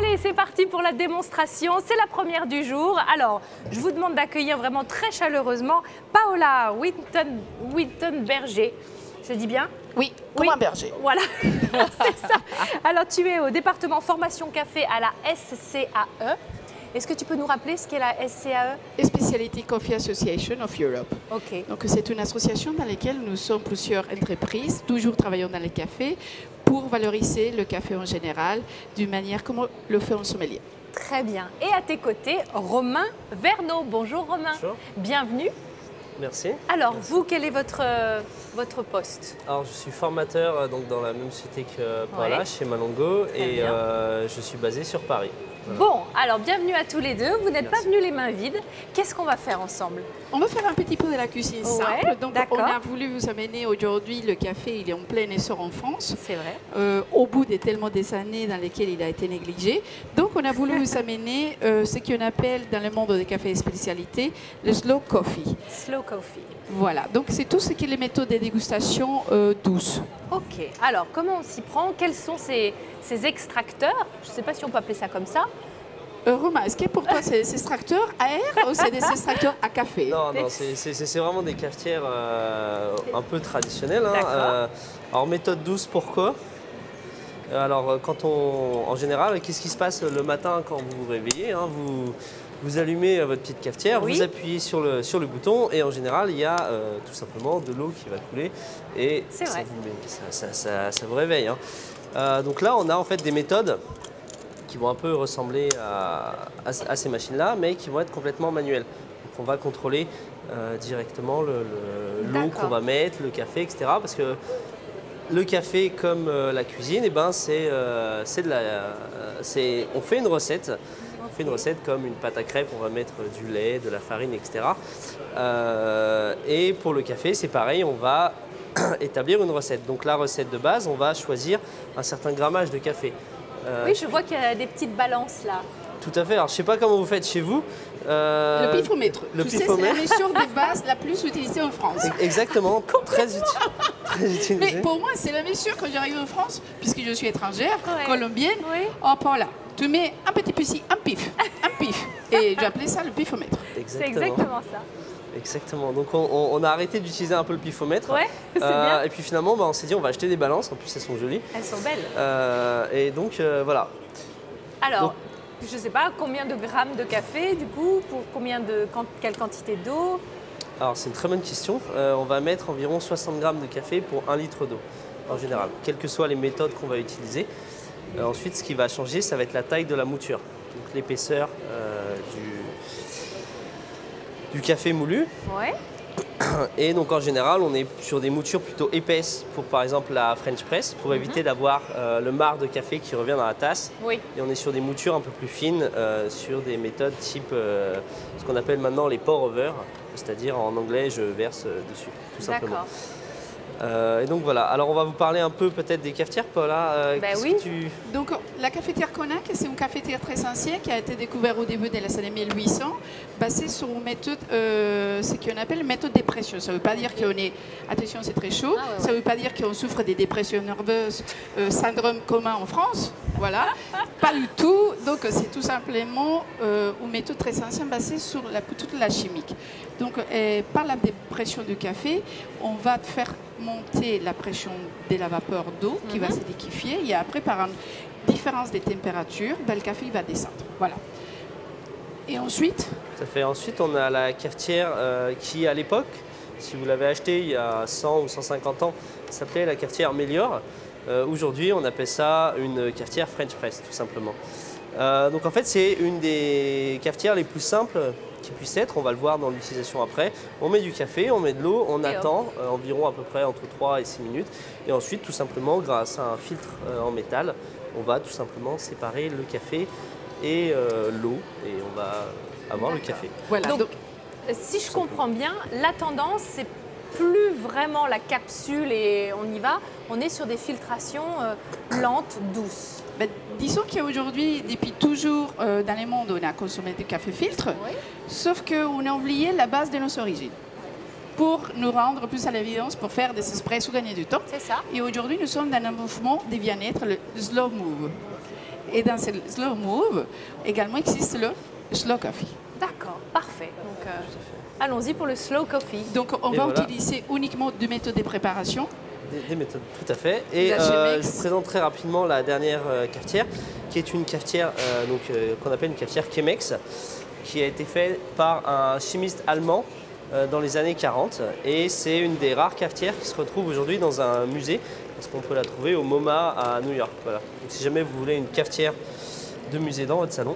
Allez, c'est parti pour la démonstration. C'est la première du jour. Alors, je vous demande d'accueillir vraiment très chaleureusement Paola Wittenberger. Je dis bien? Oui, comme un berger. Voilà, c'est ça. Alors, tu es au département formation café à la SCAE. Est-ce que tu peux nous rappeler ce qu'est la SCAE? Specialty Coffee Association of Europe. Ok. Donc, c'est une association dans laquelle nous sommes plusieurs entreprises, toujours travaillant dans les cafés, pour valoriser le café en général, d'une manière comme le fait un sommelier. Très bien. Et à tes côtés, Romain Verneau. Bonjour Romain. Bonjour. Bienvenue. Merci. Alors, vous, quel est votre poste? Alors, je suis formateur donc, dans la même société que Paola, Ouais. chez Malongo, Très et bien. je suis basé sur Paris. Voilà. Bon, alors bienvenue à tous les deux. Vous n'êtes pas Merci. venus les mains vides. Qu'est-ce qu'on va faire ensemble? On va faire un petit peu de la cuisine Ouais, simple. Donc, d'accord. on a voulu vous amener aujourd'hui, le café, il est en plein essor en France. C'est vrai. Au bout de tellement des années dans lesquelles il a été négligé. Donc, on a voulu vous amener ce qu'on appelle dans le monde des cafés et spécialités le slow coffee. Slow coffee. Voilà, donc c'est tout ce qui est les méthodes de dégustation douces. Ok. Alors, comment on s'y prend? Quels sont ces extracteurs? Je ne sais pas si on peut appeler ça comme ça. Romain, est-ce que pour toi c'est des extracteurs à air ou c'est des extracteurs à café? Non, non, c'est vraiment des cafetières un peu traditionnelles. Hein. D'accord. Alors, méthode douce, pourquoi? Alors, en général, qu'est-ce qui se passe le matin quand vous vous réveillez, hein? Vous allumez votre petite cafetière, Oui. vous appuyez sur le bouton et en général, il y a tout simplement de l'eau qui va couler et C'est vrai. ça vous réveille. Hein. Donc là, on a en fait des méthodes qui vont un peu ressembler à ces machines-là, mais qui vont être complètement manuelles. Donc on va contrôler directement l'eau D'accord. qu'on va mettre, le café, etc. Parce que le café, comme la cuisine, eh ben, on fait une recette. On fait une recette comme une pâte à crêpes, on va mettre du lait, de la farine, etc. Et pour le café, c'est pareil, on va établir une recette. Donc la recette de base, on va choisir un certain grammage de café. Oui, je vois qu'il y a des petites balances là. Tout à fait. Alors, je ne sais pas comment vous faites chez vous. Le pifomètre. Le Tu sais, c'est la pifomètre. mesure de base la plus utilisée en France. Exactement. Très utilisé. Mais pour moi, c'est la mesure quand j'arrive en France, puisque je suis étrangère, Ouais. colombienne. Oui. Hop là, tu mets un petit peu ici, un pif. Et j'appelais ça le pifomètre. C'est exactement ça. Exactement. Donc on a arrêté d'utiliser un peu le pifomètre. Ouais, c'est bien. Et puis finalement, on s'est dit on va acheter des balances. En plus, elles sont jolies. Elles sont belles. Et donc voilà. Alors, Donc- je ne sais pas combien de grammes de café du coup, pour quelle quantité d'eau? Alors c'est une très bonne question. On va mettre environ 60 grammes de café pour 1 litre d'eau en général, quelles que soient les méthodes qu'on va utiliser. Ensuite, ce qui va changer, ça va être la taille de la mouture, donc l'épaisseur du café moulu. Ouais. Et donc en général, on est sur des moutures plutôt épaisses pour par exemple la French press, pour éviter d'avoir le marc de café qui revient dans la tasse. Oui. Et on est sur des moutures un peu plus fines, sur des méthodes type ce qu'on appelle maintenant les pour over, c'est-à-dire en anglais je verse dessus, tout simplement. D'accord. Et donc voilà, alors on va vous parler un peu peut-être des cafetières, Paola. Qu'est-ce oui. que tu... Donc, la cafetière Konak, c'est une cafetière très ancienne qui a été découverte au début des années 1800, basée sur une méthode, ce qu'on appelle méthode dépression. Ça ne veut pas dire qu'on est, attention c'est très chaud, Ah ouais, ça ne veut pas dire qu'on souffre des dépressions nerveuses, syndrome commun en France, voilà, pas du tout. Donc c'est tout simplement une méthode très ancienne basée sur toute la chimique. Donc par la dépression du café, on va faire monter la pression de la vapeur d'eau qui va se liquéfier et après par une différence des températures, ben, le café il va descendre. Voilà. Et ensuite, Ça fait ensuite on a la cafetière qui à l'époque, si vous l'avez achetée il y a 100 ou 150 ans, s'appelait la cafetière Mélior. Aujourd'hui on appelle ça une cafetière French press tout simplement. Donc en fait c'est une des cafetières les plus simples qui puisse être, on va le voir dans l'utilisation après. On met du café, on met de l'eau, on attend environ à peu près entre 3 et 6 minutes et ensuite tout simplement grâce à un filtre en métal, on va tout simplement séparer le café et l'eau et on va avoir le café. voilà. Donc, si je comprends bien, la tendance, c'est plus vraiment la capsule et on y va. On est sur des filtrations lentes, douces. Ben, disons qu'aujourd'hui, depuis toujours, dans le monde, on a consommé du café filtre, Oui. sauf qu'on a oublié la base de nos origines. Pour nous rendre plus à l'évidence, pour faire des espressos, gagner du temps. C'est ça. Et aujourd'hui, nous sommes dans un mouvement de bien-être, le slow move. Et dans ce slow move, également existe le slow coffee. D'accord, parfait. Donc, allons-y pour le slow coffee. Donc, on Et va voilà. utiliser uniquement deux méthodes de préparation. Des méthodes, tout à fait. Et La je Chemex. vous présente très rapidement la dernière cafetière, qui est une cafetière qu'on appelle une cafetière Chemex, qui a été faite par un chimiste allemand dans les années 40. Et c'est une des rares cafetières qui se retrouve aujourd'hui dans un musée, parce qu'on peut la trouver au MoMA à New York. Voilà. Donc si jamais vous voulez une cafetière de musée dans votre salon,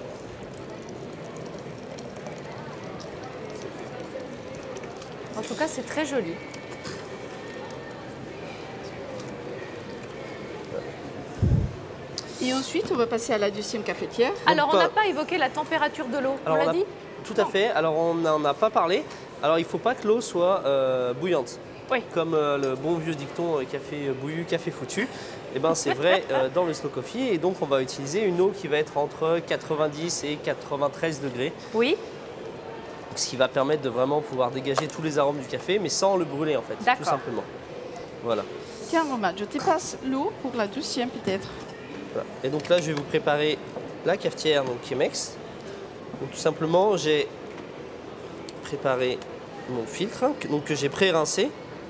En tout cas, c'est très joli. Et ensuite, on va passer à la deuxième cafetière. Alors, on pas- n'a pas évoqué la température de l'eau, on Alors, l'a on a- dit? tout à fait. Alors on n'en a pas parlé. Alors il ne faut pas que l'eau soit bouillante. Oui. Comme le bon vieux dicton café bouillu, café foutu. Et ben c'est vrai dans le slow coffee. Et donc on va utiliser une eau qui va être entre 90 et 93 degrés. Oui, Ce qui va permettre de vraiment pouvoir dégager tous les arômes du café, mais sans le brûler en fait, D'accord. tout simplement. Voilà. Tiens, Romain, je te passe l'eau pour la deuxième peut-être. Voilà. Et donc là je vais vous préparer la cafetière donc Chemex. Donc tout simplement j'ai préparé mon filtre que j'ai pré-rincé,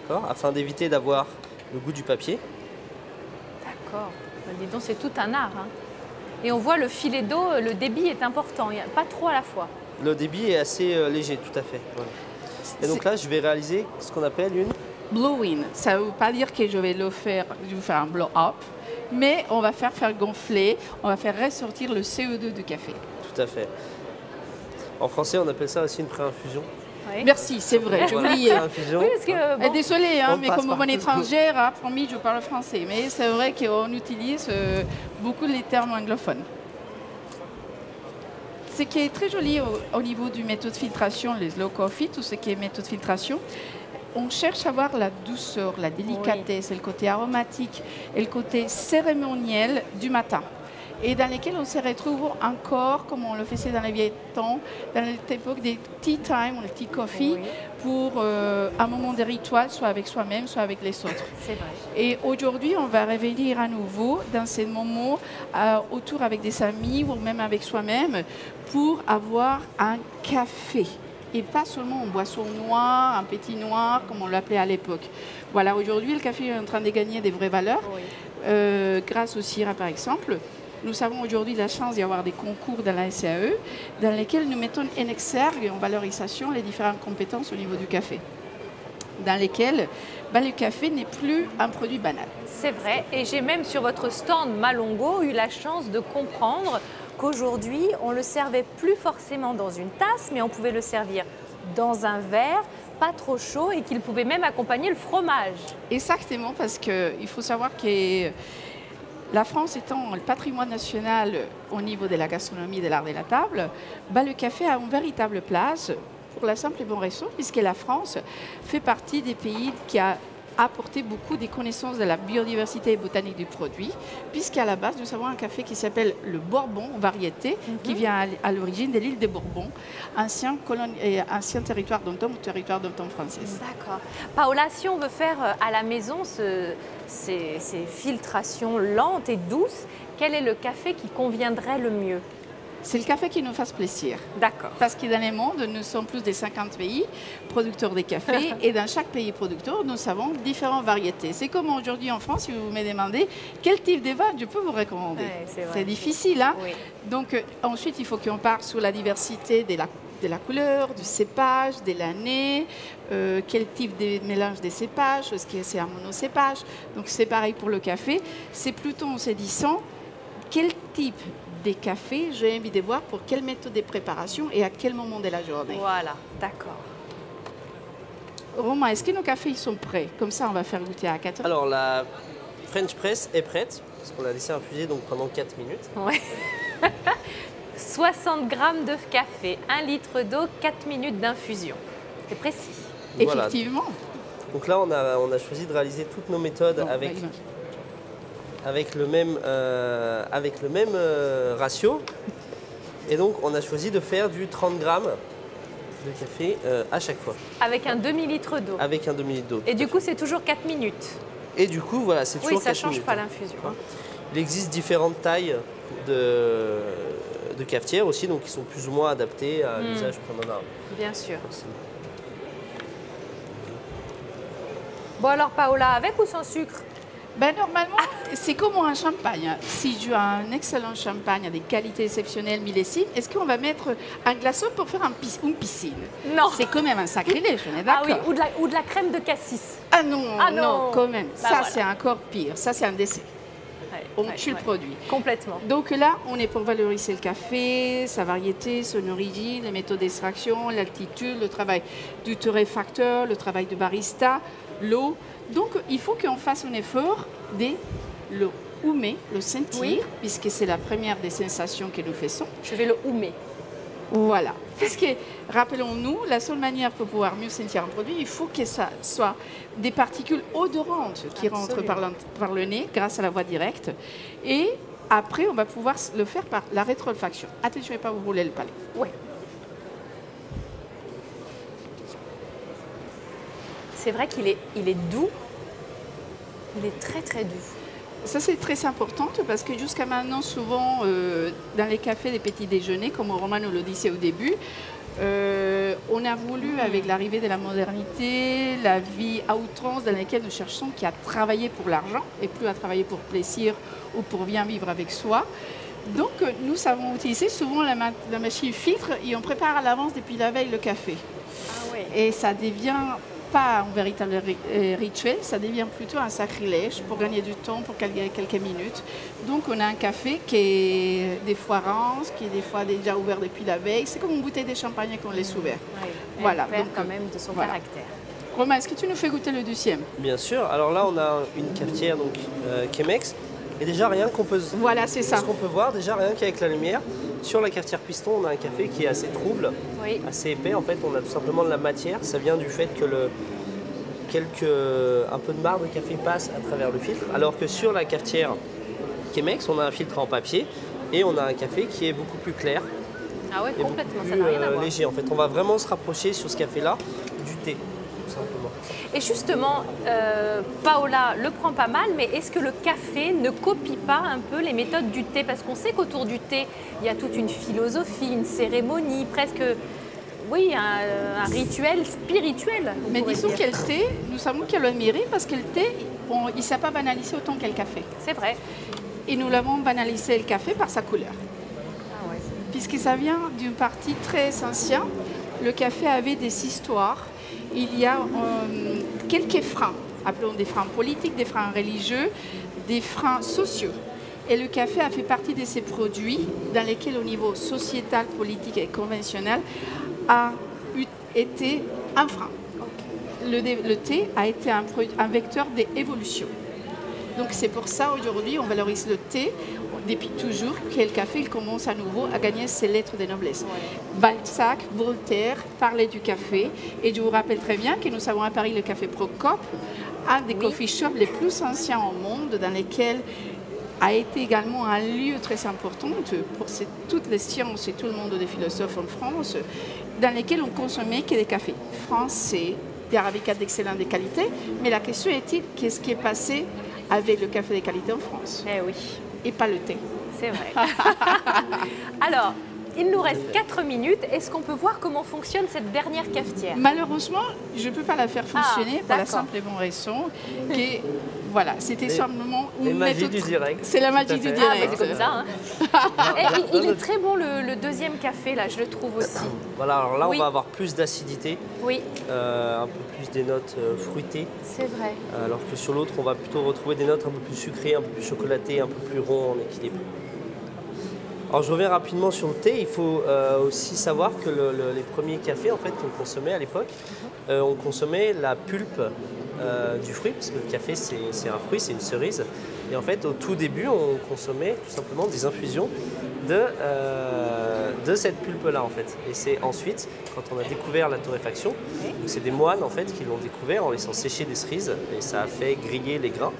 d'accord, afin d'éviter d'avoir le goût du papier. d'accord. Dis donc, c'est tout un art. Hein. Et on voit le filet d'eau, le débit est important, il n'y a pas trop à la fois. Le débit est assez léger, tout à fait. Voilà. Et donc là je vais réaliser ce qu'on appelle une... Blow-in, ça ne veut pas dire que je vais faire un blow-up, mais on va faire gonfler, on va faire ressortir le CO2 du café. Tout à fait. En français on appelle ça aussi une pré-infusion. Oui. Merci, c'est vrai, j'ai Voilà, oublié. pré-infusion. Oui, parce que bon, Désolée, On mais passe comme par bonne tout. étrangère, hein, promis, je parle français. Mais c'est vrai qu'on utilise beaucoup les termes anglophones. Ce qui est très joli au niveau du méthode de filtration, les slow coffee, tout ce qui est méthode de filtration, on cherche à avoir la douceur, la délicatesse, et le côté aromatique et le côté cérémoniel du matin. Et dans lesquels on se retrouve encore, comme on le faisait dans les vieilles temps, dans l'époque des tea time ou les tea coffee, Oui. pour un moment de rituel, soit avec soi-même, soit avec les autres. c'est vrai. Et aujourd'hui, on va revenir à nouveau dans ces moments autour avec des amis ou même avec soi-même pour avoir un café. Et pas seulement une boisson noire, un petit noir, comme on l'appelait à l'époque. Voilà, aujourd'hui, le café est en train de gagner des vraies valeurs, Oui. grâce au Syrah, par exemple. Nous avons aujourd'hui la chance d'y avoir des concours dans la SAE dans lesquels nous mettons en exergue et en valorisation les différentes compétences au niveau du café. Dans lesquels le café n'est plus un produit banal. C'est vrai, et j'ai même sur votre stand Malongo eu la chance de comprendre qu'aujourd'hui, on ne le servait plus forcément dans une tasse, mais on pouvait le servir dans un verre, pas trop chaud, et qu'il pouvait même accompagner le fromage. Exactement, parce qu'il faut savoir que la France étant le patrimoine national au niveau de la gastronomie et de l'art de la table, le café a une véritable place pour la simple et bonne raison, puisque la France fait partie des pays qui a apporté beaucoup des connaissances de la biodiversité botanique du produit, puisqu'à la base, nous avons un café qui s'appelle le Bourbon, variété, qui vient à l'origine de l'île de Bourbon, ancien territoire d'antan ou territoire d'antan française. D'accord. Paola, si on veut faire à la maison ces filtrations lentes et douces, quel est le café qui conviendrait le mieux? C'est le café qui nous fasse plaisir. D'accord. Parce que dans le monde, nous sommes plus de 50 pays producteurs de café et dans chaque pays producteur, nous avons différentes variétés. C'est comme aujourd'hui en France, si vous me demandez quel type de vin je peux vous recommander. Ouais, c'est vrai. C'est difficile, hein? Oui. Donc ensuite, il faut qu'on parte sur la diversité de la couleur, du cépage, de l'année, quel type de mélange des cépages, est-ce que c'est un monocépage. Donc c'est pareil pour le café. C'est plutôt en se disant quel type de café j'ai envie de voir pour quelle méthode de préparation et à quel moment de la journée. Voilà, d'accord. Romain, est-ce que nos cafés ils sont prêts? Comme ça, on va faire goûter à 4 heures. Alors la French press est prête, parce qu'on l'a laissé infuser donc pendant 4 minutes. Ouais. 60 grammes de café, 1 litre d'eau, 4 minutes d'infusion. C'est précis. Voilà. Effectivement. Donc là on a choisi de réaliser toutes nos méthodes Bon, avec le même ratio. Et donc on a choisi de faire du 30 grammes de café à chaque fois, Avec un demi-litre d'eau. avec un demi-litre d'eau. Et du coup, c'est toujours 4 minutes. Et du coup, voilà, c'est Oui, toujours ça 4 change minutes. pas l'infusion. hein. Il existe différentes tailles de cafetières aussi, donc qui sont plus ou moins adaptées à l'usage qu'on en a. Bien sûr. Bon alors Paola, avec ou sans sucre? Ben, normalement, c'est comme un champagne. Si tu as un excellent champagne à des qualités exceptionnelles, millésimes, est-ce qu'on va mettre un glaçon pour faire une piscine? Non. C'est quand même un sacrilège, on est Ah d'accord? oui, ou de la crème de cassis. Ah non, Ah non, non. quand même. Bah Ça, voilà. c'est encore pire. Ça, c'est un décès. On tue le produit. Complètement. Donc là, on est pour valoriser le café, sa variété, son origine, les méthodes d'extraction, l'altitude, le travail du torréfacteur, le travail de barista, l'eau. Donc, il faut qu'on fasse un effort de le humer, le sentir, Oui. puisque c'est la première des sensations que nous faisons. Je vais le humer. Voilà. Puisque, rappelons-nous, la seule manière pour pouvoir mieux sentir un produit, il faut que ça soit des particules odorantes qui rentrent par le nez grâce à la voie directe. Et après, on va pouvoir le faire par la rétroolfaction. Attention, je ne vais pas vous rouler le palais. Oui. C'est vrai qu'il est doux. Il est très très doux. Ça, c'est très important parce que jusqu'à maintenant, souvent, dans les cafés des petits déjeuners, comme Romain nous le disait au début, on a voulu, avec l'arrivée de la modernité, la vie à outrance dans laquelle nous cherchons qui a travaillé pour l'argent et plus à travailler pour plaisir ou pour bien vivre avec soi. Donc, nous savons utiliser souvent la machine filtre et on prépare à l'avance depuis la veille le café. Ah oui. Et ça devient pas un véritable rituel, ça devient plutôt un sacrilège pour gagner du temps, pour gagner quelques minutes. Donc on a un café qui est des fois rance, qui est des fois déjà ouvert depuis la veille. C'est comme une bouteille de champagne qu'on laisse ouvert. Oui. Voilà. Elle perd Donc, quand même de son voilà. caractère. Romain, est-ce que tu nous fais goûter le deuxième? Bien sûr. Alors là, on a une cafetière donc Chemex. Et déjà, rien qu'on peut, Voilà, c'est ça. ce qu'on peut voir, déjà rien qu'avec la lumière, sur la cafetière piston, on a un café qui est assez trouble, Oui. assez épais. En fait, on a tout simplement de la matière. Ça vient du fait que un peu de marc de café passe à travers le filtre. Alors que sur la cafetière Chemex, on a un filtre en papier et on a un café qui est beaucoup plus clair Ah oui, et complètement, beaucoup ça plus n'a rien à voir. léger. En fait, on va vraiment se rapprocher sur ce café-là du thé, tout simplement. Et justement, Paola le prend pas mal, mais est-ce que le café ne copie pas un peu les méthodes du thé? Parce qu'on sait qu'autour du thé, il y a toute une philosophie, une cérémonie, presque, oui, un rituel spirituel. on Mais pourrait disons dire. que le thé, nous savons qu'il a le mérite parce que le thé, il ne s'est pas banalisé autant que le café. C'est vrai. Et nous l'avons banalisé le café par sa couleur. Ah ouais. Puisque ça vient d'une partie très ancienne. Le café avait des histoires. Il y a quelques freins, appelons des freins politiques, des freins religieux, des freins sociaux. Et le café a fait partie de ces produits dans lesquels, au niveau sociétal, politique et conventionnel, a été un frein. Le thé a été un vecteur d'évolution. Donc c'est pour ça aujourd'hui on valorise le thé depuis toujours que le café il commence à nouveau à gagner ses lettres de noblesse. Balzac, Voltaire parlaient du café et je vous rappelle très bien que nous avons à Paris le café Procope, un des coffee shops les plus anciens au monde dans lesquels a été également un lieu très important pour toutes les sciences et tout le monde des philosophes en France, dans lesquels on consommait que des cafés français, des arabicas d'excellente qualité. Mais la question est-il, qu'est-ce qui est passé avec le café de qualité en France? Eh oui, Et pas le thé. c'est vrai. Alors, il nous reste 4 minutes. Est-ce qu'on peut voir comment fonctionne cette dernière cafetière? Malheureusement, je ne peux pas la faire fonctionner pour la d'accord. simple et bonne raison que, voilà, c'était simplement les une magies méthode. du direct. C'est la Tout magie à du fait. Ah, bah, direct. c'est comme ça. Hein. Et il est très bon le deuxième café, là, je le trouve aussi. Voilà, alors là, Oui. on va avoir plus d'acidité, Oui, un peu plus des notes fruitées, c'est vrai. alors que sur l'autre, on va plutôt retrouver des notes un peu plus sucrées, un peu plus chocolatées, un peu plus rond en équilibre. Alors je reviens rapidement sur le thé. Il faut aussi savoir que les premiers cafés en fait, qu'on consommait à l'époque, on consommait la pulpe du fruit, parce que le café c'est un fruit, c'est une cerise. Et en fait au tout début on consommait tout simplement des infusions de cette pulpe-là en fait. Et c'est ensuite, quand on a découvert la torréfaction, c'est des moines en fait qui l'ont découvert en laissant sécher des cerises et ça a fait griller les grains.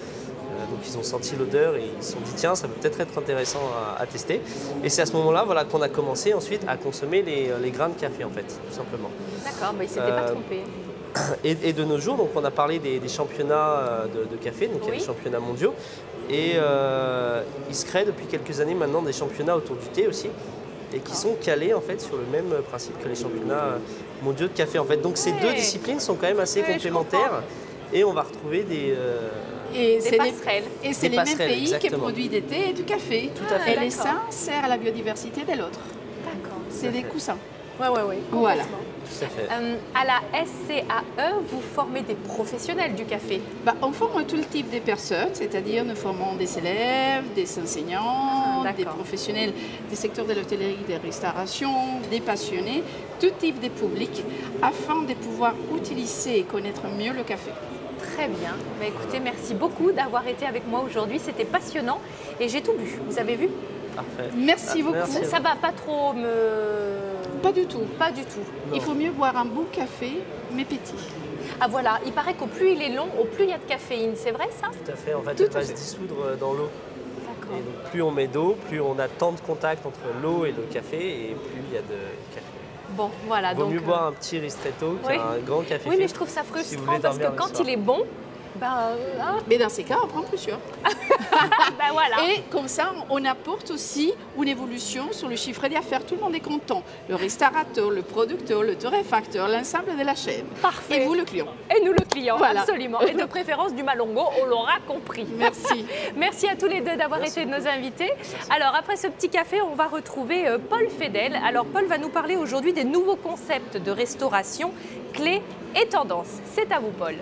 Donc ils ont senti l'odeur et ils se sont dit tiens ça peut peut-être être intéressant à tester. Et c'est à ce moment-là voilà, qu'on a commencé ensuite à consommer les grains de café en fait, tout simplement. D'accord, bah, il ne s'était pas trompé. Et de nos jours, donc on a parlé des championnats de café, donc il y a Oui. les championnats mondiaux. Et il se crée depuis quelques années maintenant des championnats autour du thé aussi, et qui sont calés en fait sur le même principe que les championnats mondiaux de café en fait. Donc ces deux Ouais. disciplines sont quand même assez Ouais, je complémentaires, et on va retrouver des Et Des c'est les, passerelles. et c'est Des les mêmes passerelles, pays qui exactement. produisent des thés et du café. Tout à fait. Et d'accord. les uns servent à la biodiversité de l'autre. D'accord. C'est des fait. coussins. Ouais. Voilà. tout à fait. À la SCAE, vous formez des professionnels du café. Bah, on forme tout le type de personnes, c'est-à-dire nous formons des élèves, des enseignants, Ah, des d'accord. professionnels des secteurs de l'hôtellerie, de la restauration, des passionnés, tout type de public, afin de pouvoir utiliser et connaître mieux le café. Très bien. Bah, écoutez, merci beaucoup d'avoir été avec moi aujourd'hui. C'était passionnant et j'ai tout bu. Vous avez vu? Parfait. Merci beaucoup. merci. Ça va pas trop me... Pas du tout. Pas du tout. Non. Il faut mieux boire un bon café, mais petit. Ah voilà, il paraît qu'au plus il est long, au plus il y a de caféine. C'est vrai ça? Tout à fait. En fait, Tout elle à va fait. se dissoudre dans l'eau. D'accord. Et donc, plus on met d'eau, plus on a tant de contact entre l'eau et le café, et plus il y a de café. Bon, voilà. Il vaut donc, mieux boire un petit ristretto oui. qu'un grand café. Oui, mais je trouve ça Si vous frustrant voulez parce que dormir le quand soir. il est bon, ben, hein, Mais dans ces cas, on prend plusieurs. ben voilà. Et comme ça, on apporte aussi une évolution sur le chiffre d'affaires. Tout le monde est content. Le restaurateur, le producteur, le torréfacteur, l'ensemble de la chaîne. Parfait. Et vous, le client. Et nous le client, Voilà. absolument. Et de préférence du Malongo, on l'aura compris. Merci. Merci à tous les deux d'avoir été nos invités. Alors, après ce petit café, on va retrouver Paul Fedel. Alors, Paul va nous parler aujourd'hui des nouveaux concepts de restauration, clés et tendances. C'est à vous, Paul.